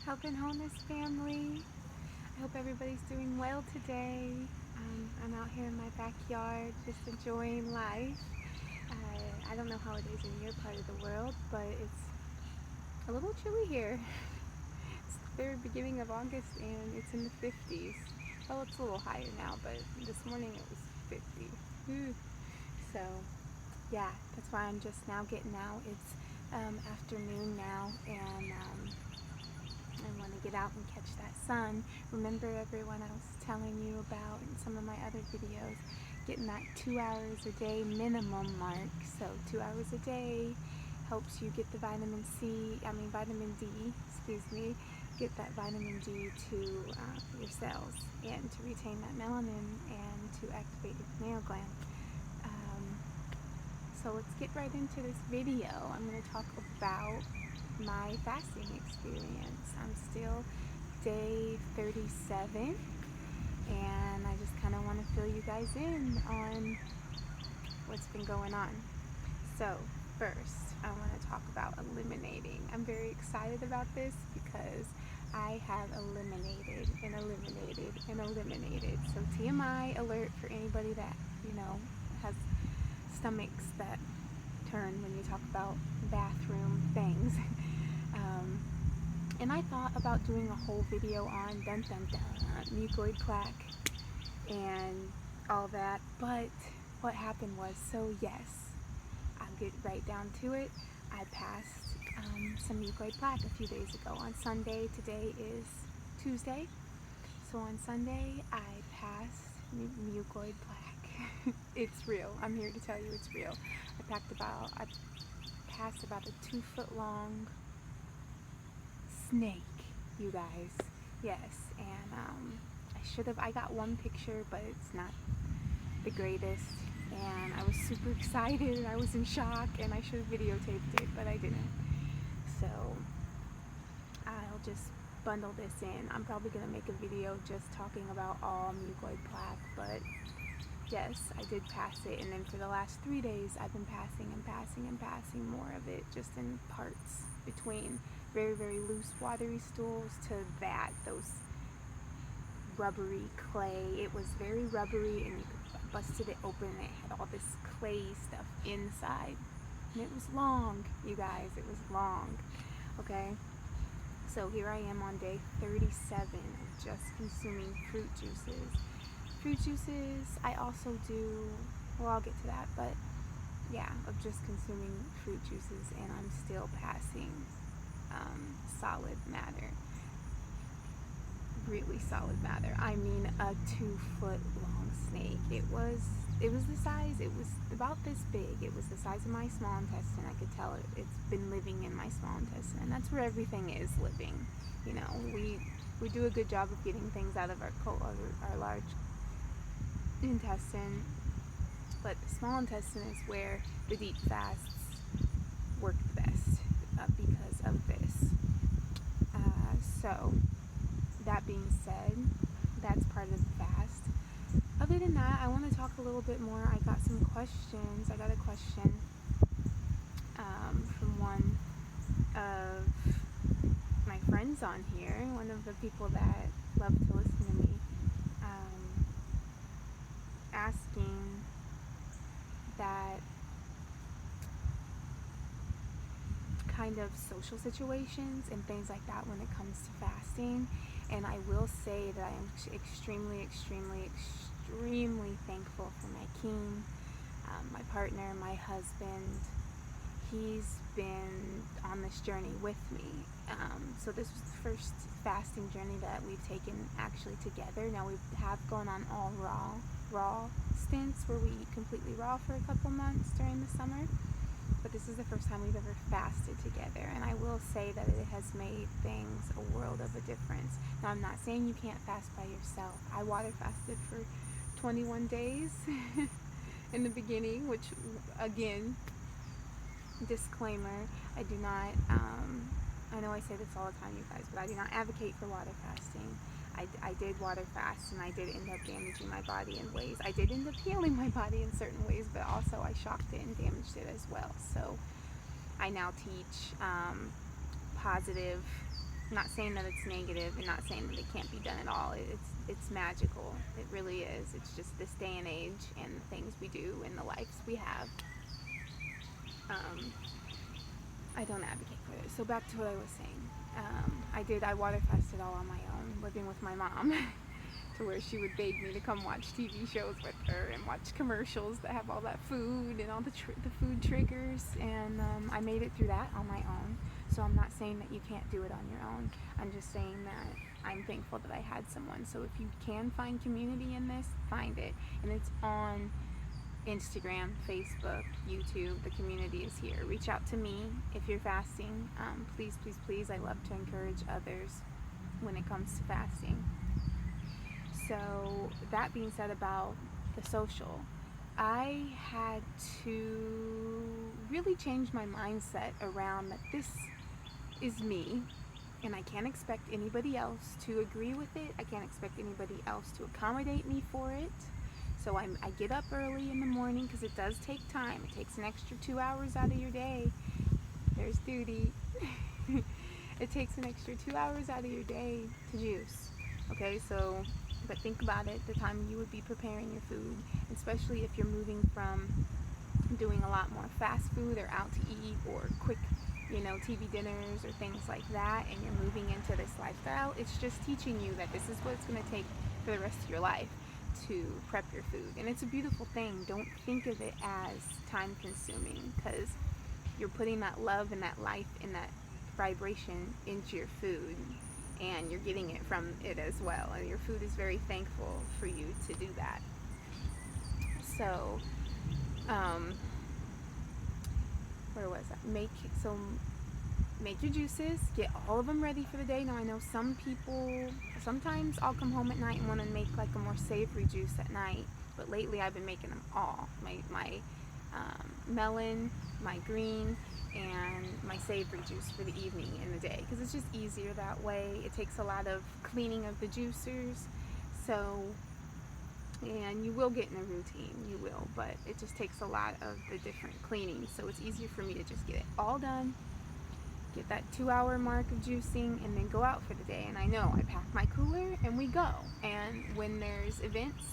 Health and Wholeness family. I hope everybody's doing well today. I'm out here in my backyard just enjoying life. I don't know how it is in your part of the world, but it's a little chilly here. It's the very beginning of August and it's in the 50s. Well, it's a little higher now, but this morning it was 50. So, yeah, that's why I'm just now getting out. It's afternoon now, and I want to get out and catch that sun. Remember everyone I was telling you about in some of my other videos, getting that 2 hours a day minimum mark. So 2 hours a day helps you get the vitamin D, get that vitamin D to your cells and to retain that melanin and to activate your pineal gland. So let's get right into this video. I'm going to talk about my fasting experience. I'm still day 37, and I just kind of want to fill you guys in on what's been going on. So first, I want to talk about eliminating. I'm very excited about this because I have eliminated. So TMI alert for anybody that, has stomachs that turn when you talk about bathroom things. And I thought about doing a whole video on mucoid plaque and all that, but what happened was, yes, I'll get right down to it. I passed some mucoid plaque a few days ago on Sunday. Today is Tuesday, so on Sunday I passed mucoid plaque. It's real. I'm here to tell you it's real. I passed about a 2-foot long snake, you guys. Yes, and I got one picture, but it's not the greatest, and I was super excited and I was in shock, and I should have videotaped it, but I didn't. So I'll just bundle this in. I'm probably going to make a video just talking about all mucoid plaque, but yes, I did pass it, and then for the last 3 days I've been passing more of it, just in parts between very, very loose watery stools to those rubbery clay. It was very rubbery, and you busted it open and it had all this clay stuff inside, and it was long, you guys. It was long. Okay, so here I am on day 37 of just consuming fruit juices. I also do, well, I'll get to that, but yeah, of just consuming fruit juices, and I'm still passing solid matter, really solid matter. I mean, a 2-foot long snake. It was about this big. It was the size of my small intestine. I could tell it's been living in my small intestine, and that's where everything is living. We do a good job of getting things out of our large intestine, but the small intestine is where the deep fasts work the best because of this. So that being said, that's part of the fast. Other than that, I want to talk a little bit more. I got some questions. I got a question from one of my friends on here, one of the people that love to listen to me, asking that kind of social situations and things like that when it comes to fasting. And I will say that I am extremely thankful for my king, my partner, my husband. He's been on this journey with me. So this was the first fasting journey that we've taken actually together. Now we have gone on all raw stints where we eat completely raw for a couple months during the summer, but this is the first time we've ever fasted together, and I will say that it has made things a world of a difference. Now, I'm not saying you can't fast by yourself. I water fasted for 21 days in the beginning, which, again, disclaimer, I do not, I know I say this all the time, you guys, but I do not advocate for water fasting. I did water fast, and I did end up damaging my body in ways. I did end up healing my body in certain ways, but also I shocked it and damaged it as well. So I now teach positive I'm not saying that it's negative and not saying that it can't be done at all. It's magical. It really is. It's just this day and age and the things we do and the lives we have. Um, I don't advocate for it. So back to what I was saying. I water fasted all on my own, living with my mom, to where she would beg me to come watch TV shows with her and watch commercials that have all that food and all the food triggers. And I made it through that on my own. So I'm not saying that you can't do it on your own. I'm just saying that I'm thankful that I had someone. So if you can find community in this, find it. And it's on Instagram, Facebook, YouTube. The community is here. Reach out to me if you're fasting. Please, please, please. I love to encourage others when it comes to fasting. So that being said about the social, I had to really change my mindset around that this is me, and I can't expect anybody else to agree with it. I can't expect anybody else to accommodate me for it. So I get up early in the morning because it does take time. It takes an extra 2 hours out of your day. There's duty. It takes an extra 2 hours out of your day to juice. Okay, so, but think about it, the time you would be preparing your food, especially if you're moving from doing a lot more fast food or out to eat or quick, TV dinners or things like that, and you're moving into this lifestyle. It's just teaching you that this is what it's going to take for the rest of your life to prep your food. And it's a beautiful thing. Don't think of it as time consuming, because you're putting that love and that life and that vibration into your food, and you're getting it from it as well, and your food is very thankful for you to do that. So where was that? Make your juices, get all of them ready for the day. Now I know some people, sometimes I'll come home at night and want to make like a more savory juice at night, but lately I've been making them all. My melon, my green, and my savory juice for the evening and the day, because it's just easier that way. It takes a lot of cleaning of the juicers, and you will get in a routine, you will, but it just takes a lot of the different cleaning, so it's easier for me to just get it all done, get that 2-hour mark of juicing, and then go out for the day. And I know I pack my cooler and we go, and when there's events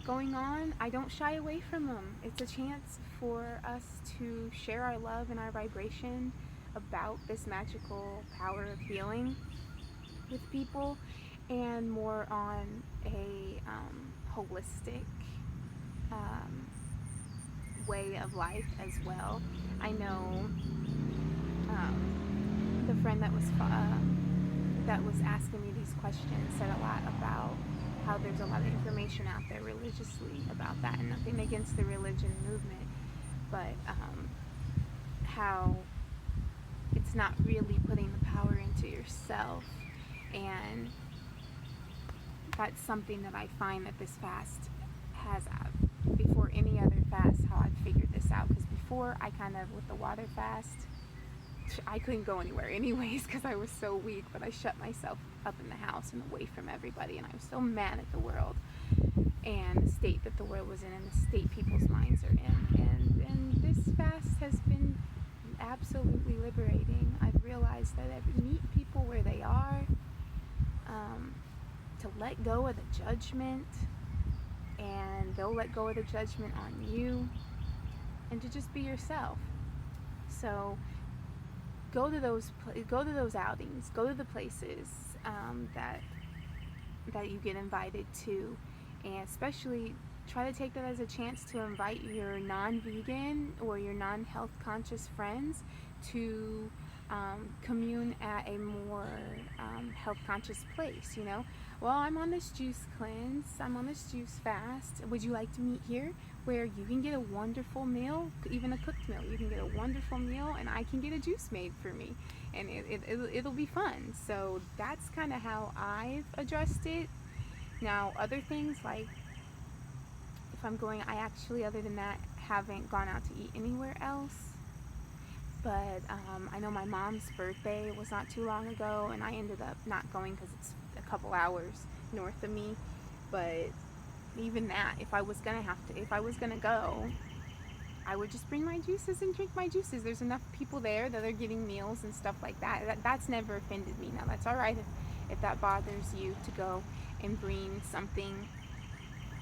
going on, I don't shy away from them. It's a chance for us to share our love and our vibration about this magical power of healing with people, and more on a holistic way of life as well. I know the friend that was asking me these questions said a lot about how there's a lot of information out there religiously about that, and nothing against the religion movement, but how it's not really putting the power into yourself. And that's something that I find that this fast has, before any other fast, how I've figured this out. Because before, I kind of, with the water fast, I couldn't go anywhere anyways because I was so weak, but I shut myself up in the house and away from everybody, and I was so mad at the world and the state that the world was in and the state people's minds are in. And this fast has been absolutely liberating. I've realized that I meet people where they are, to let go of the judgment, and they'll let go of the judgment on you, and to just be yourself. So go to those outings, go to the places that you get invited to, and especially try to take that as a chance to invite your non-vegan or your non-health conscious friends to commune at a more health conscious place. Well, I'm on this juice cleanse, I'm on this juice fast, would you like to meet here, where you can get a wonderful meal, even a cooked meal. You can get a wonderful meal, and I can get a juice made for me, and it'll be fun. So that's kind of how I've addressed it. Now, other things, like if I'm going, I actually, other than that, haven't gone out to eat anywhere else. But I know my mom's birthday was not too long ago, and I ended up not going because it's a couple hours north of me. But even that, if I was gonna go, I would just bring my juices and drink my juices. There's enough people there that are getting meals and stuff like that. That's never offended me. Now, that's all right if that bothers you to go and bring something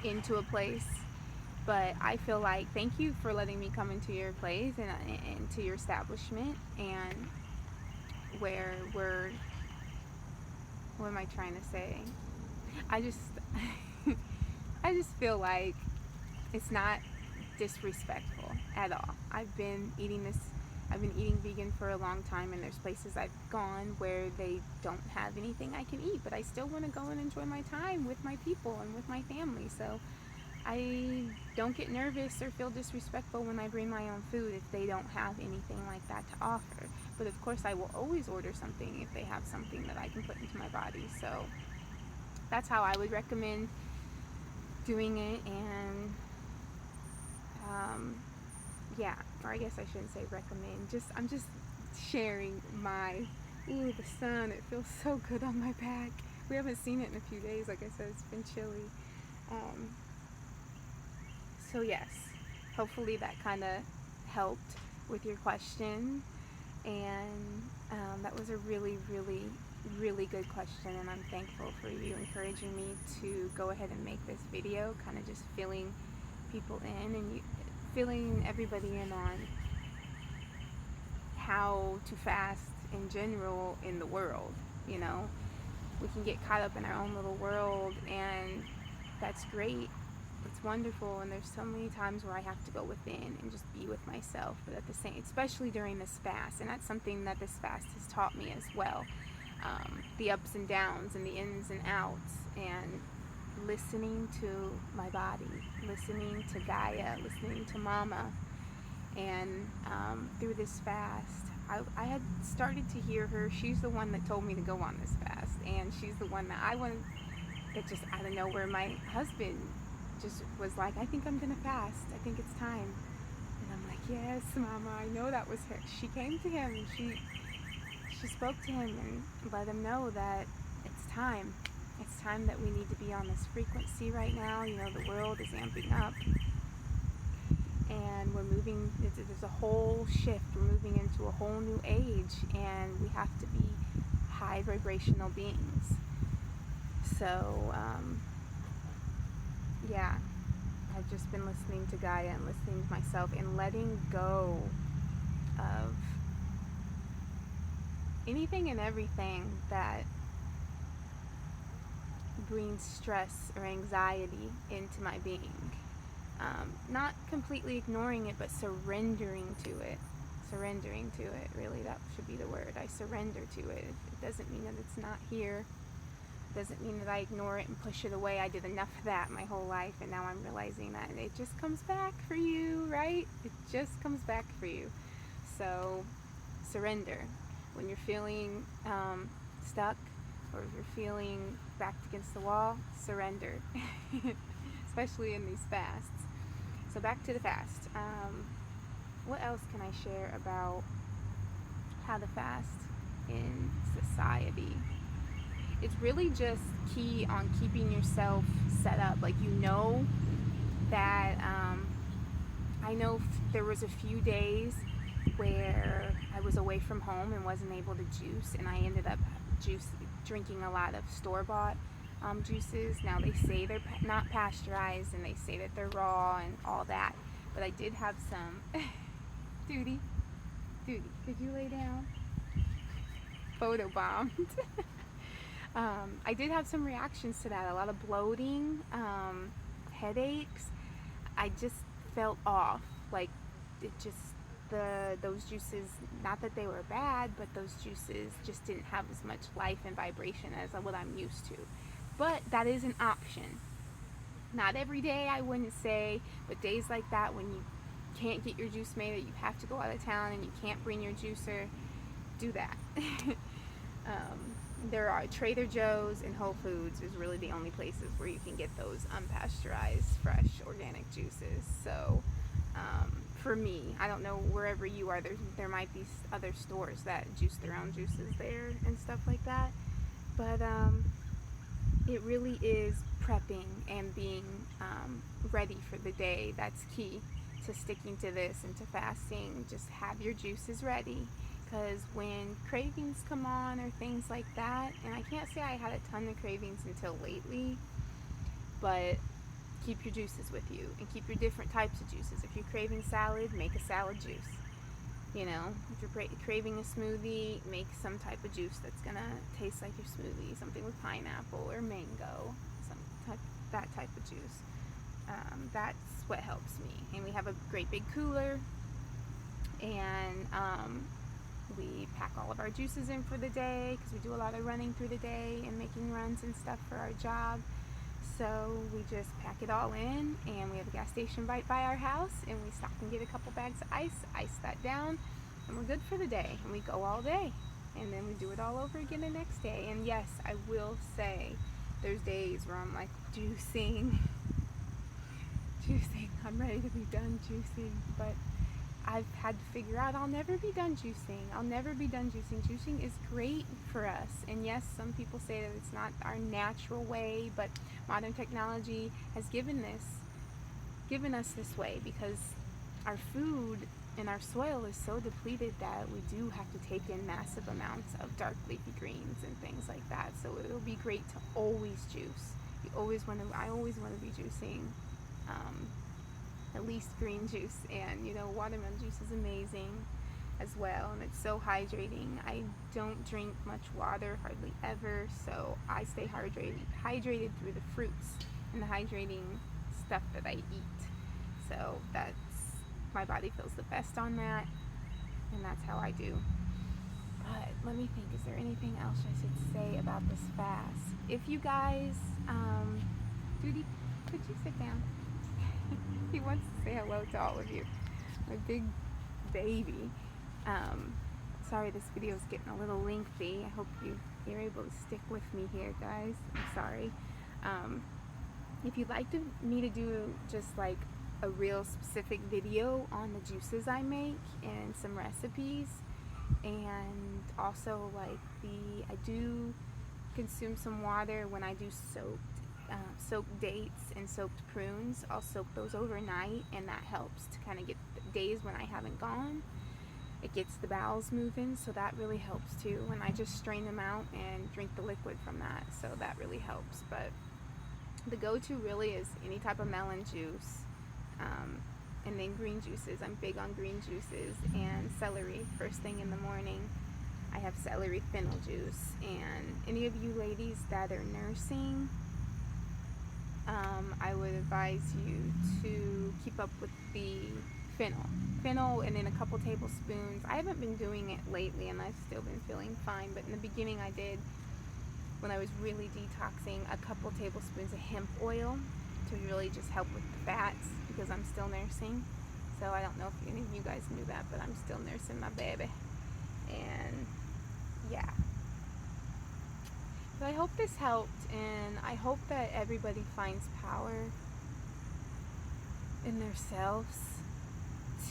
into a place. But I feel like, thank you for letting me come into your place and into your establishment, and where we're, what am I trying to say? I just, I just feel like it's not disrespectful at all. I've been eating vegan for a long time, and there's places I've gone where they don't have anything I can eat, but I still want to go and enjoy my time with my people and with my family. So I don't get nervous or feel disrespectful when I bring my own food if they don't have anything like that to offer. But of course, I will always order something if they have something that I can put into my body. So that's how I would recommend doing it. And yeah, or I guess I shouldn't say recommend. I'm just sharing my. Ooh, the sun! It feels so good on my back. We haven't seen it in a few days. Like I said, it's been chilly. So yes, hopefully that kind of helped with your question. And that was a really, really, really good question, and I'm thankful for you encouraging me to go ahead and make this video, kind of just filling people in and filling everybody in on how to fast in general in the world. You know, we can get caught up in our own little world, and that's great. It's wonderful, and there's so many times where I have to go within and just be with myself. But at the same, especially during this fast, and that's something that this fast has taught me as well. The ups and downs and the ins and outs, and listening to my body, listening to Gaia, listening to Mama. And through this fast, I had started to hear her. She's the one that told me to go on this fast, and she's the one that I wanted. It just out of nowhere, my husband just was like, I think I'm gonna fast. I think it's time. And I'm like, yes, Mama, I know that was her. She came to him, and she spoke to him and let him know that it's time. It's time that we need to be on this frequency right now. You know, the world is amping up, and we're moving. There's a whole shift. We're moving into a whole new age, and we have to be high vibrational beings. So yeah, I've just been listening to Gaia and listening to myself and letting go of anything and everything that brings stress or anxiety into my being. Not completely ignoring it, but surrendering to it. Surrendering to it, really, that should be the word. I surrender to it. It doesn't mean that it's not here. Doesn't mean that I ignore it and push it away. I did enough of that my whole life, and now I'm realizing that it just comes back for you, right? It just comes back for you. So surrender. When you're feeling stuck, or if you're feeling backed against the wall, surrender. Especially in these fasts. So back to the fast. What else can I share about how to fast in society? It's really just key on keeping yourself set up. Like, you know that I know there was a few days where I was away from home and wasn't able to juice, and I ended up drinking a lot of store-bought juices. Now they say they're not pasteurized, and they say that they're raw and all that, but I did have some Duty, could you lay down? Photobombed. I did have some reactions to that. A lot of bloating, headaches. I just felt off. Like, it just, those juices, not that they were bad, but those juices just didn't have as much life and vibration as what I'm used to. But that is an option. Not every day, I wouldn't say, but days like that when you can't get your juice made, or you have to go out of town and you can't bring your juicer, do that. There are Trader Joe's and Whole Foods is really the only places where you can get those unpasteurized, fresh, organic juices. So for me, I don't know wherever you are, there might be other stores that juice their own juices there and stuff like that. But it really is prepping and being ready for the day. That's key. to sticking to this and to fasting, just have your juices ready. Because when cravings come on or things like that, and I can't say I had a ton of cravings until lately, but keep your juices with you and keep your different types of juices. If you're craving salad, make a salad juice. You know, if you're craving a smoothie, make some type of juice that's gonna taste like your smoothie, something with pineapple or mango, that type of juice. That's what helps me. And we have a great big cooler, and we pack all of our juices in for the day because we do a lot of running through the day and making runs and stuff for our job. So we just pack it all in, and we have a gas station right by our house, and we stop and get a couple bags of ice that down, and we're good for the day, and we go all day, and then we do it all over again the next day. And yes, I will say there's days where I'm like juicing, I'm ready to be done juicing, but I've had to figure out I'll never be done juicing. Juicing is great for us. And yes, some people say that it's not our natural way, but modern technology has given us this way, because our food and our soil is so depleted that we do have to take in massive amounts of dark leafy greens and things like that. So it'll be great to always juice. I always want to be juicing. At least green juice, and watermelon juice is amazing as well, and it's so hydrating. I don't drink much water, hardly ever, so I stay hydrated through the fruits and the hydrating stuff that I eat. So my body feels the best on that, and that's how I do. But let me think, is there anything else I should say about this fast? If you guys, Duty, could you sit down? He wants to say hello to all of you. My big baby. Sorry this video is getting a little lengthy. I hope you're able to stick with me here, guys. I'm sorry. If you'd like me to do just like a real specific video on the juices I make and some recipes, and also like I do consume some water when I do soaked dates and soaked prunes. I'll soak those overnight, and that helps to kind of get the days when I haven't gone. It gets the bowels moving, so that really helps too. And I just strain them out and drink the liquid from that, so that really helps. But the go-to really is any type of melon juice, and then green juices. I'm big on green juices, and celery first thing in the morning. I have celery fennel juice. And any of you ladies that are nursing, I would advise you to keep up with the fennel, and then a couple tablespoons. I haven't been doing it lately, and I've still been feeling fine, but in the beginning I did, when I was really detoxing, a couple tablespoons of hemp oil to really just help with the fats, because I'm still nursing. So I don't know if any of you guys knew that, but I'm still nursing my baby. And yeah. So I hope this helped, and I hope that everybody finds power in themselves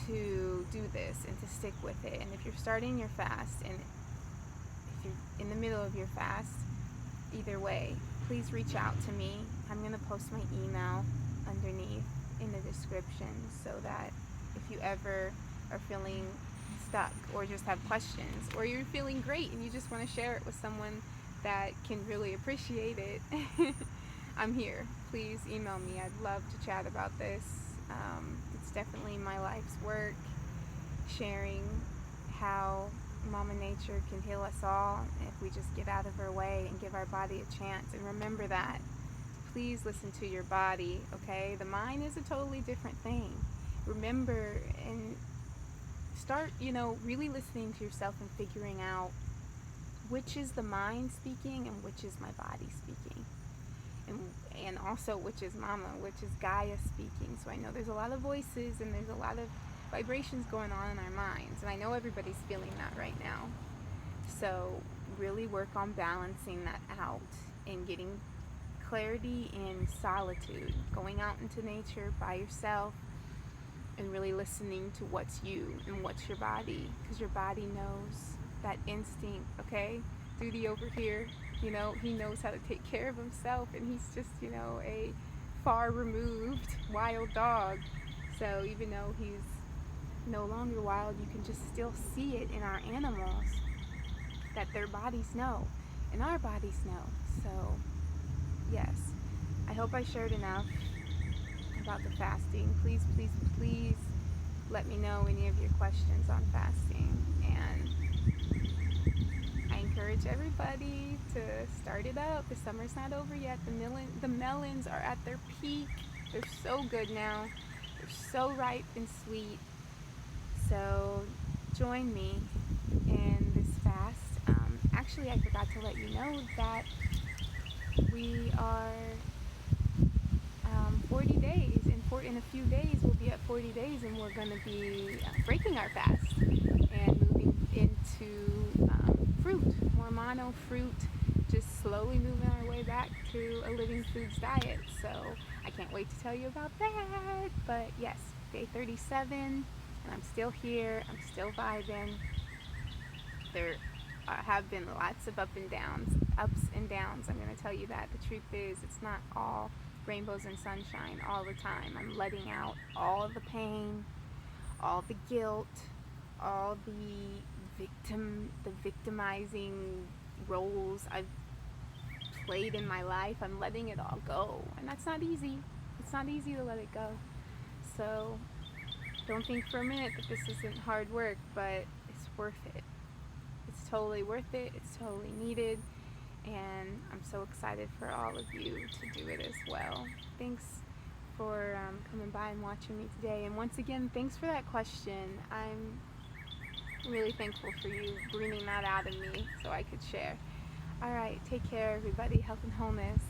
to do this and to stick with it. And if you're starting your fast, and if you're in the middle of your fast, either way, please reach out to me. I'm going to post my email underneath in the description, so that if you ever are feeling stuck or just have questions, or you're feeling great and you just want to share it with someone that can really appreciate it, I'm here. Please email me. I'd love to chat about this. It's definitely my life's work, sharing how Mama Nature can heal us all if we just get out of our way and give our body a chance. And remember that. Please listen to your body, okay? The mind is a totally different thing. Remember, and start, really listening to yourself and figuring out which is the mind speaking and which is my body speaking. And also which is Mama, which is Gaia speaking. So I know there's a lot of voices and there's a lot of vibrations going on in our minds. And I know everybody's feeling that right now. So really work on balancing that out and getting clarity in solitude. Going out into nature by yourself and really listening to what's you and what's your body. Because your body knows that instinct, okay? Duty over here, he knows how to take care of himself, and he's just, a far removed wild dog. So even though he's no longer wild, you can just still see it in our animals, that their bodies know and our bodies know. So yes, I hope I shared enough about the fasting. Please, please, please let me know any of your questions on fasting. And I encourage everybody to start it up. The summer's not over yet. The melons are at their peak. They're so good now. They're so ripe and sweet. So join me in this fast. Actually, I forgot to let you know that we are 40 days. In a few days, we'll be at 40 days, and we're going to be breaking our fast and moving into fruit, more mono fruit, just slowly moving our way back to a living foods diet. So I can't wait to tell you about that. But yes, day 37, and I'm still here. I'm still vibing. There have been lots of ups and downs. I'm going to tell you that. The truth is, it's not all rainbows and sunshine all the time. I'm letting out all the pain, all the guilt, all the victimizing roles I've played in my life. I'm letting it all go, and that's not easy. It's not easy to let it go. So don't think for a minute that this isn't hard work, but it's worth it. It's totally worth it. It's totally needed. And I'm so excited for all of you to do it as well. Thanks for coming by and watching me today. And once again, thanks for that question. I'm really thankful for you bringing that out of me so I could share. All right, take care, everybody. Health and wholeness.